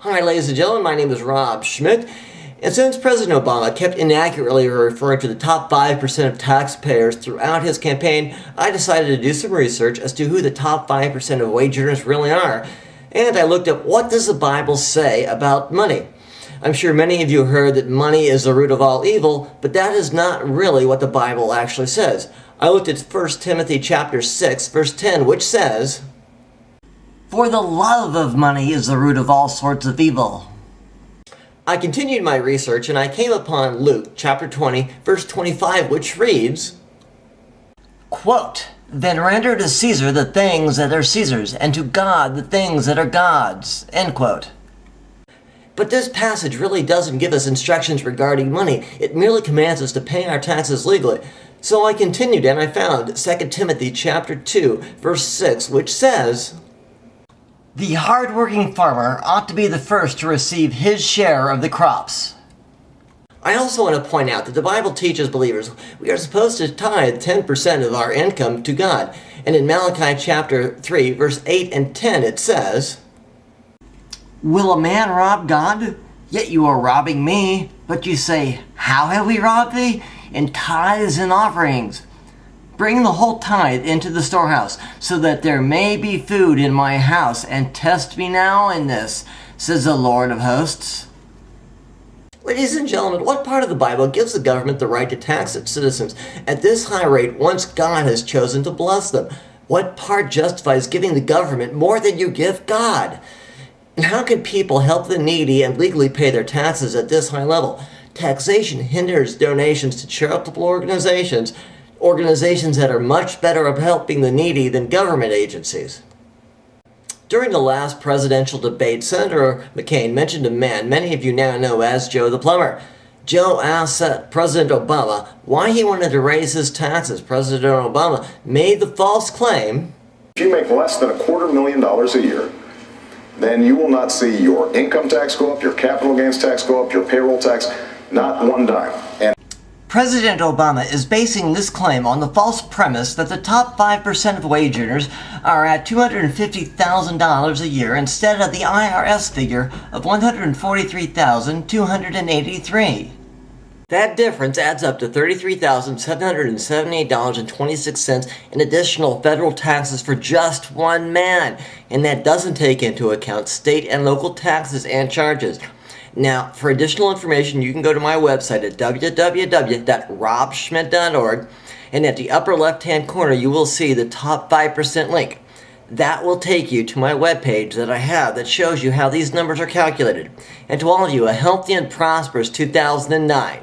Hi ladies and gentlemen, my name is Rob Schmidt, and since President Obama kept inaccurately referring to the top 5% of taxpayers throughout his campaign, I decided to do some research as to who the top 5% of wage earners really are, and I looked up what does the Bible say about money. I'm sure many of you heard that money is the root of all evil, but that is not really what the Bible actually says. I looked at 1 Timothy chapter 6, verse 10, which says, "For the love of money is the root of all sorts of evil." I continued my research and I came upon Luke chapter 20, verse 25, which reads, quote, "Then render to Caesar the things that are Caesar's, and to God the things that are God's," end quote. But this passage really doesn't give us instructions regarding money. It merely commands us to pay our taxes legally. So I continued and I found 2 Timothy chapter 2, verse 6, which says, "The hard-working farmer ought to be the first to receive his share of the crops." I also want to point out that the Bible teaches believers we are supposed to tithe 10% of our income to God. And in Malachi chapter 3, verse 8 and 10, it says, "Will a man rob God? Yet you are robbing me. But you say, how have we robbed thee? In tithes and offerings. Bring the whole tithe into the storehouse, so that there may be food in my house, and test me now in this, says the Lord of hosts." Ladies and gentlemen, what part of the Bible gives the government the right to tax its citizens at this high rate once God has chosen to bless them? What part justifies giving the government more than you give God? And how can people help the needy and legally pay their taxes at this high level? Taxation hinders donations to charitable organizations that are much better at helping the needy than government agencies. During the last presidential debate, Senator McCain mentioned a man many of you now know as Joe the Plumber. Joe asked President Obama why he wanted to raise his taxes. President Obama made the false claim, "If you make less than $250,000 a year, then you will not see your income tax go up, your capital gains tax go up, your payroll tax, not one dime." And President Obama is basing this claim on the false premise that the top 5% of wage earners are at $250,000 a year instead of the IRS figure of $143,283. That difference adds up to $33,778.26 in additional federal taxes for just one man, and that doesn't take into account state and local taxes and charges. Now, for additional information, you can go to my website at www.robschmidt.org, and at the upper left-hand corner, you will see the top 5% link. That will take you to my webpage that I have that shows you how these numbers are calculated. And to all of you, a healthy and prosperous 2009.